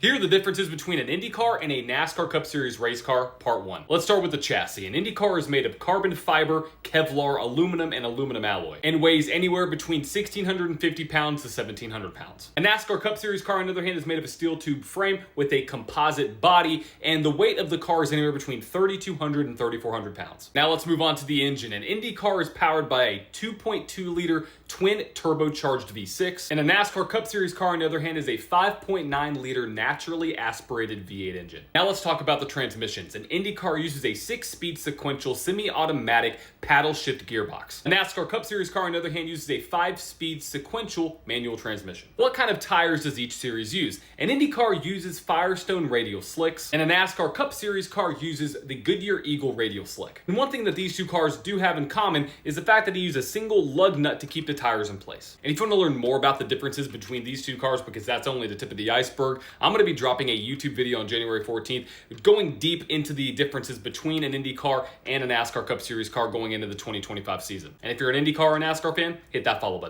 Here are the differences between an IndyCar and a NASCAR Cup Series race car, part 1. Let's start with the chassis. An IndyCar is made of carbon fiber, Kevlar, aluminum, and aluminum alloy, and weighs anywhere between 1,650 pounds to 1,700 pounds. A NASCAR Cup Series car, on the other hand, is made of a steel tube frame with a composite body, and the weight of the car is anywhere between 3,200 and 3,400 pounds. Now let's move on to the engine. An IndyCar is powered by a 2.2-liter twin turbocharged V6, and a NASCAR Cup Series car, on the other hand, is a 5.9-liter naturally aspirated V8 engine. Now let's talk about the transmissions. An IndyCar uses a 6-speed sequential semi-automatic paddle shift gearbox. A NASCAR Cup Series car, on the other hand, uses a 5-speed sequential manual transmission. What kind of tires does each series use? An IndyCar uses Firestone radial slicks, and a NASCAR Cup Series car uses the Goodyear Eagle radial slick. And one thing that these two cars do have in common is the fact that they use a single lug nut to keep the tires in place. And if you want to learn more about the differences between these two cars, because that's only the tip of the iceberg, I'm going to be dropping a YouTube video on January 14th going deep into the differences between an IndyCar and a NASCAR Cup Series car going into the 2025 season. And if you're an IndyCar or NASCAR fan, hit that follow button.